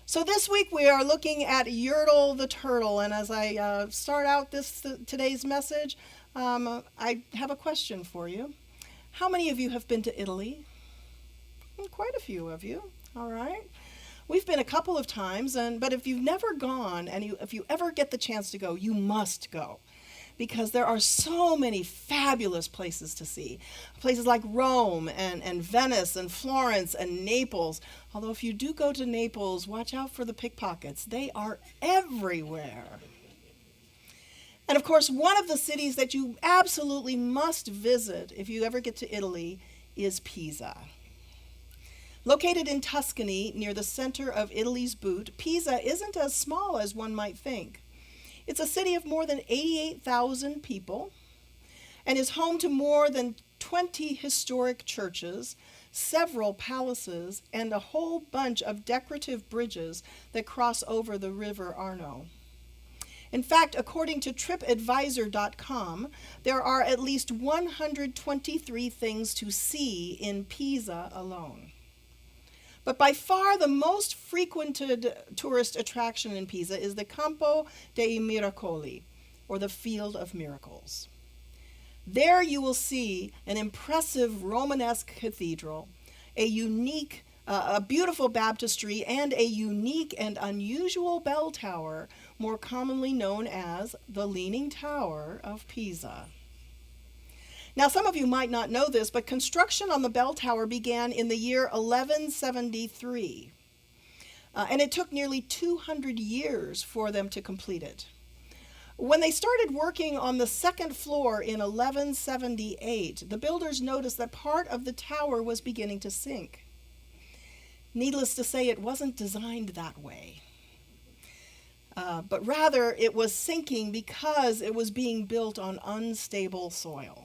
So this week we are looking at Yertle the Turtle, and as I start out today's message, I have a question for you. How many of you have been to Italy? Quite a few of you. All right. We've been a couple of times, but if you've never gone, and if you ever get the chance to go, you must go, because there are so many fabulous places to see. Places like Rome and Venice and Florence and Naples. Although if you do go to Naples, watch out for the pickpockets. They are everywhere. And of course, one of the cities that you absolutely must visit if you ever get to Italy is Pisa. Located in Tuscany, near the center of Italy's boot, Pisa isn't as small as one might think. It's a city of more than 88,000 people and is home to more than 20 historic churches, several palaces, and a whole bunch of decorative bridges that cross over the river Arno. In fact, according to TripAdvisor.com, there are at least 123 things to see in Pisa alone. But by far the most frequented tourist attraction in Pisa is the Campo dei Miracoli, or the Field of Miracles. There you will see an impressive Romanesque cathedral, a beautiful baptistry, and a unique and unusual bell tower, more commonly known as the Leaning Tower of Pisa. Now, some of you might not know this, but construction on the bell tower began in the year 1173, and it took nearly 200 years for them to complete it. When they started working on the second floor in 1178, the builders noticed that part of the tower was beginning to sink. Needless to say, it wasn't designed that way. But rather, it was sinking because it was being built on unstable soil.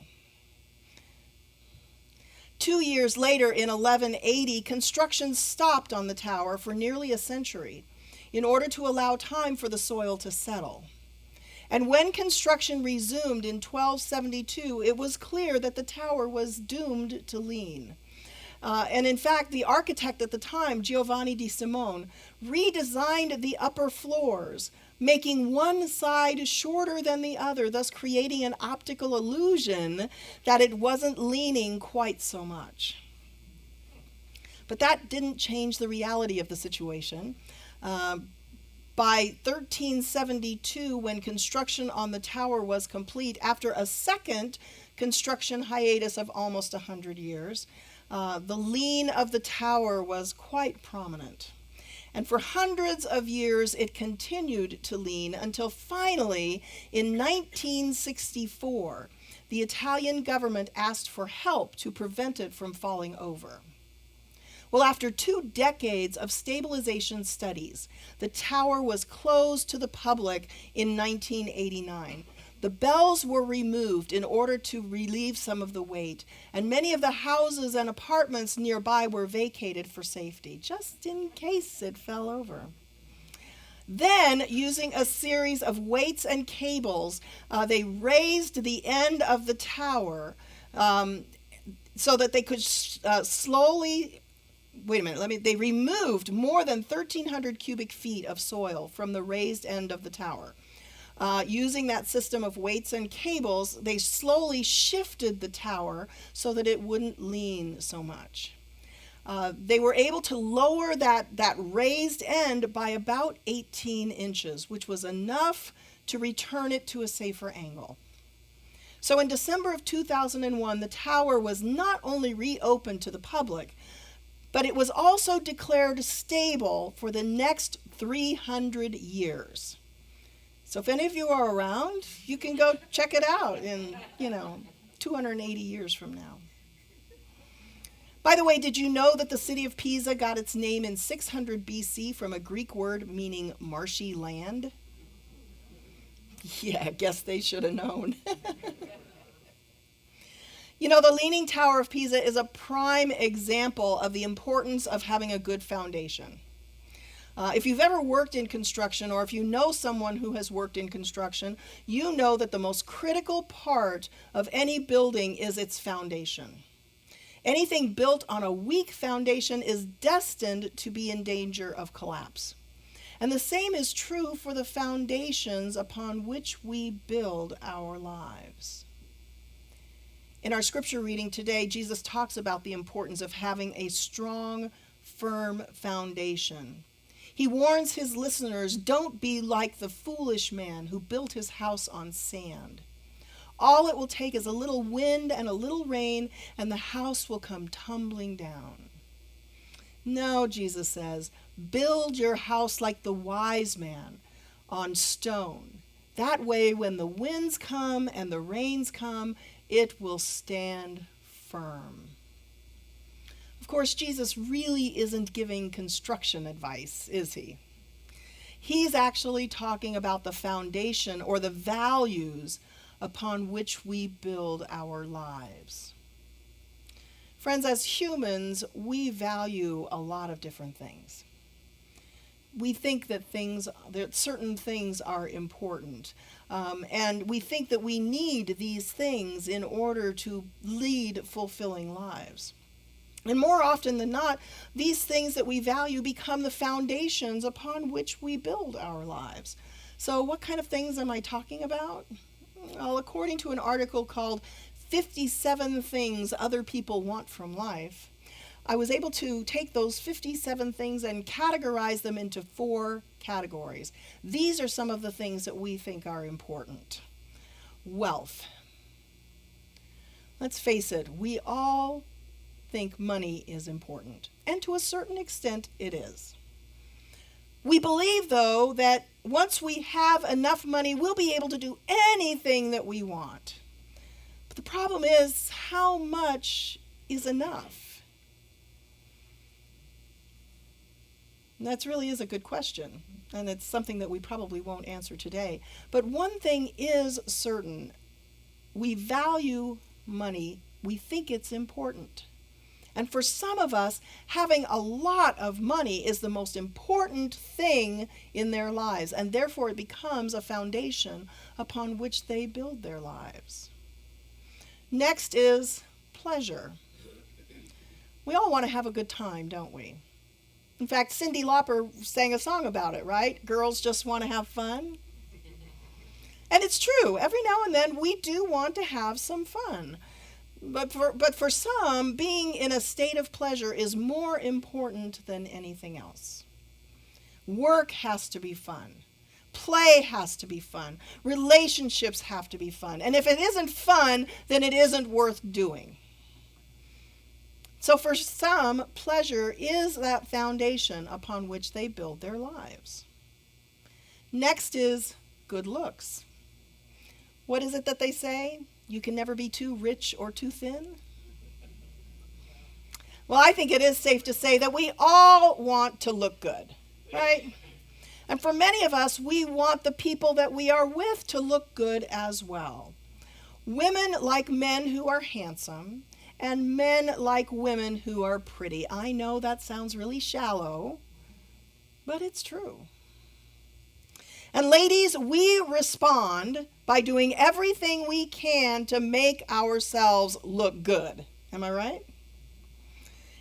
2 years later, in 1180, construction stopped on the tower for nearly a century in order to allow time for the soil to settle. And when construction resumed in 1272, it was clear that the tower was doomed to lean. And in fact, the architect at the time, Giovanni di Simone, redesigned the upper floors, making one side shorter than the other, thus creating an optical illusion that it wasn't leaning quite so much. But that didn't change the reality of the situation. By 1372, when construction on the tower was complete, after a second construction hiatus of almost 100 years, the lean of the tower was quite prominent. And for hundreds of years, it continued to lean until finally, in 1964, the Italian government asked for help to prevent it from falling over. Well, after 2 decades of stabilization studies, the tower was closed to the public in 1989. The bells were removed in order to relieve some of the weight, and many of the houses and apartments nearby were vacated for safety, just in case it fell over. Then, using a series of weights and cables, they raised the end of the tower so that they could they removed more than 1,300 cubic feet of soil from the raised end of the tower. Using that system of weights and cables, they slowly shifted the tower so that it wouldn't lean so much. They were able to lower that raised end by about 18 inches, which was enough to return it to a safer angle. So in December of 2001, the tower was not only reopened to the public, but it was also declared stable for the next 300 years. So if any of you are around, you can go check it out in, 280 years from now. By the way, did you know that the city of Pisa got its name in 600 BC from a Greek word meaning marshy land? Yeah, I guess they should have known. The Leaning Tower of Pisa is a prime example of the importance of having a good foundation. If you've ever worked in construction, or if you know someone who has worked in construction, you know that the most critical part of any building is its foundation. Anything built on a weak foundation is destined to be in danger of collapse. And the same is true for the foundations upon which we build our lives. In our scripture reading today, Jesus talks about the importance of having a strong, firm foundation. He warns his listeners, don't be like the foolish man who built his house on sand. All it will take is a little wind and a little rain, and the house will come tumbling down. No, Jesus says, build your house like the wise man on stone. That way, when the winds come and the rains come, it will stand firm. Of course, Jesus really isn't giving construction advice, is he? He's actually talking about the foundation or the values upon which we build our lives. Friends, as humans, we value a lot of different things. We think that certain things are important, and we think that we need these things in order to lead fulfilling lives. And more often than not, these things that we value become the foundations upon which we build our lives. So what kind of things am I talking about? Well, according to an article called 57 Things Other People Want from Life, I was able to take those 57 things and categorize them into 4 categories. These are some of the things that we think are important. Wealth. Let's face it, we all think money is important, and to a certain extent it is. We believe, though, that once we have enough money, we'll be able to do anything that we want. But the problem is, how much is enough? And that really is a good question, and it's something that we probably won't answer today. But one thing is certain. We value money. We think it's important. And for some of us, having a lot of money is the most important thing in their lives, and therefore it becomes a foundation upon which they build their lives. Next is pleasure. We all want to have a good time, don't we? In fact, Cyndi Lauper sang a song about it, right? Girls just want to have fun. And it's true. Every now and then we do want to have some fun. But for some, being in a state of pleasure is more important than anything else. Work has to be fun. Play has to be fun. Relationships have to be fun. And if it isn't fun, then it isn't worth doing. So for some, pleasure is that foundation upon which they build their lives. Next is good looks. What is it that they say? You can never be too rich or too thin. Well, I think it is safe to say that we all want to look good, right? And for many of us, we want the people that we are with to look good as well. Women like men who are handsome, and men like women who are pretty. I know that sounds really shallow, but it's true. And ladies, we respond by doing everything we can to make ourselves look good. Am I right?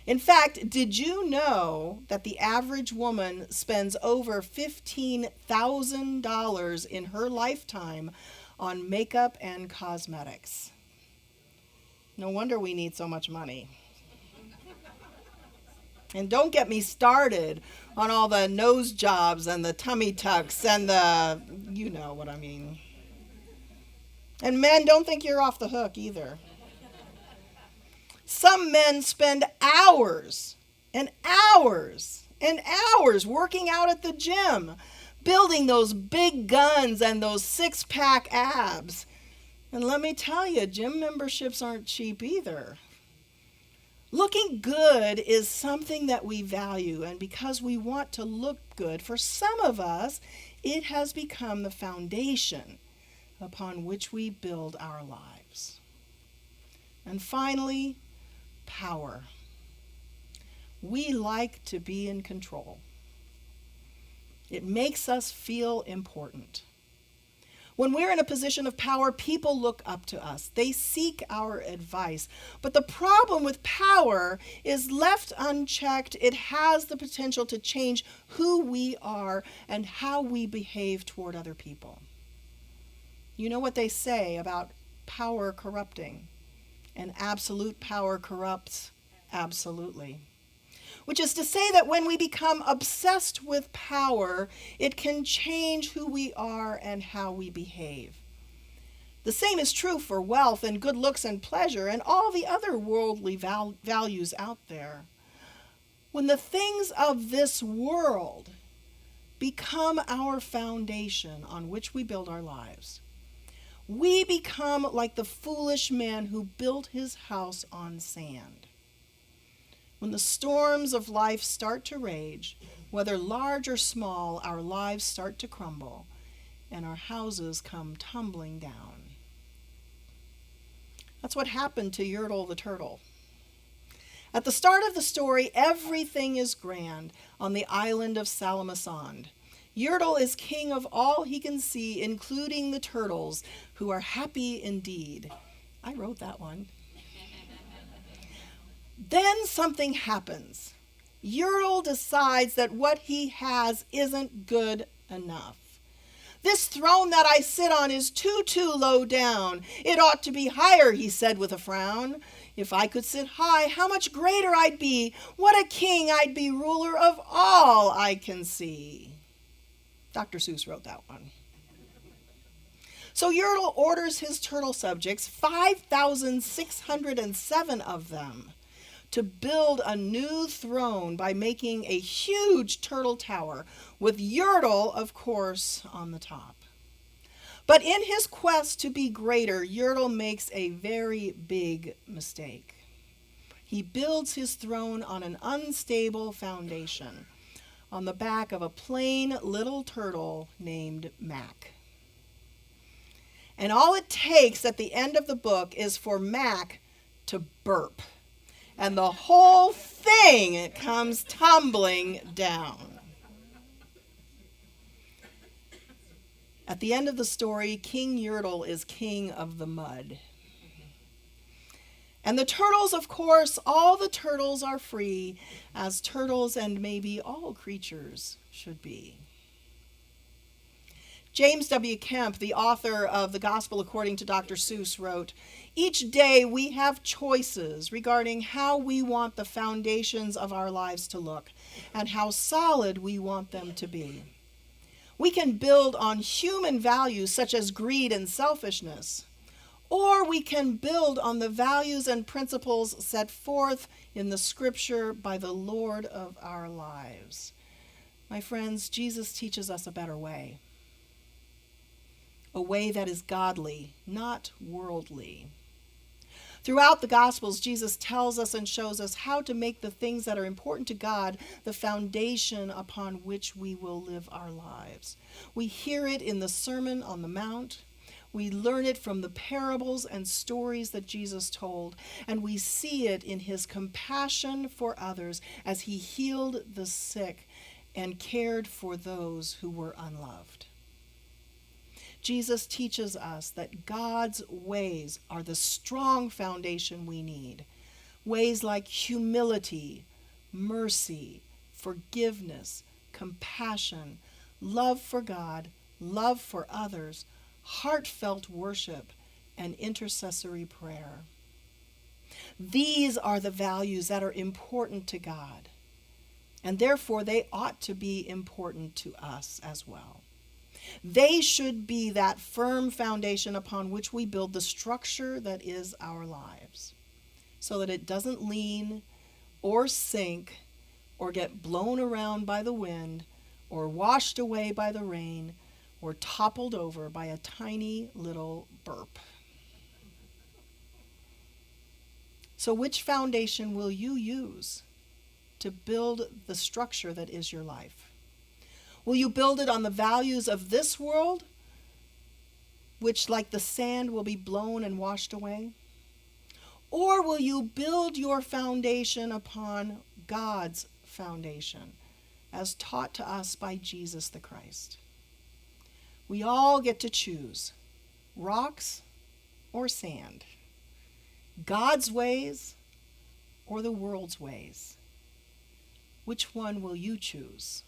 In fact, did you know that the average woman spends over $15,000 in her lifetime on makeup and cosmetics? No wonder we need so much money. And don't get me started on all the nose jobs and the tummy tucks and you know what I mean. And men, don't think you're off the hook either. Some men spend hours and hours and hours working out at the gym, building those big guns and those six-pack abs. And let me tell you, gym memberships aren't cheap either. Looking good is something that we value, and because we want to look good, for some of us, it has become the foundation upon which we build our lives. And finally, power. We like to be in control. It makes us feel important. When we're in a position of power, people look up to us. They seek our advice. But the problem with power is left unchecked, it has the potential to change who we are and how we behave toward other people. You know what they say about power corrupting, and absolute power corrupts absolutely. Which is to say that when we become obsessed with power, it can change who we are and how we behave. The same is true for wealth and good looks and pleasure and all the other worldly values out there. When the things of this world become our foundation on which we build our lives, we become like the foolish man who built his house on sand. When the storms of life start to rage, whether large or small, our lives start to crumble and our houses come tumbling down. That's what happened to Yertle the Turtle. At the start of the story, everything is grand on the island of Salamasand. Yertle is king of all he can see, including the turtles, who are happy indeed. I wrote that one. Then something happens. Yertle decides that what he has isn't good enough. This throne that I sit on is too low down. It ought to be higher, he said with a frown. If I could sit high, how much greater I'd be. What a king I'd be, ruler of all I can see. Dr. Seuss wrote that one. So Yertle orders his turtle subjects, 5,607 of them, to build a new throne by making a huge turtle tower with Yertle, of course, on the top. But in his quest to be greater, Yertle makes a very big mistake. He builds his throne on an unstable foundation, on the back of a plain little turtle named Mac. And all it takes at the end of the book is for Mac to burp, and the whole thing comes tumbling down. At the end of the story, King Yertle is king of the mud. And the turtles, of course, all the turtles are free, as turtles and maybe all creatures should be. James W. Kemp, the author of The Gospel According to Dr. Seuss, wrote, "Each day we have choices regarding how we want the foundations of our lives to look and how solid we want them to be. We can build on human values such as greed and selfishness, or we can build on the values and principles set forth in the Scripture by the Lord of our lives." My friends, Jesus teaches us a better way. A way that is godly, not worldly. Throughout the Gospels, Jesus tells us and shows us how to make the things that are important to God the foundation upon which we will live our lives. We hear it in the Sermon on the Mount. We learn it from the parables and stories that Jesus told, and we see it in his compassion for others as he healed the sick and cared for those who were unloved. Jesus teaches us that God's ways are the strong foundation we need. Ways like humility, mercy, forgiveness, compassion, love for God, love for others, heartfelt worship, and intercessory prayer. These are the values that are important to God, and therefore they ought to be important to us as well. They should be that firm foundation upon which we build the structure that is our lives, so that it doesn't lean or sink or get blown around by the wind or washed away by the rain or toppled over by a tiny little burp. So which foundation will you use to build the structure that is your life? Will you build it on the values of this world, which like the sand will be blown and washed away? Or will you build your foundation upon God's foundation, as taught to us by Jesus the Christ? We all get to choose rocks or sand, God's ways or the world's ways. Which one will you choose?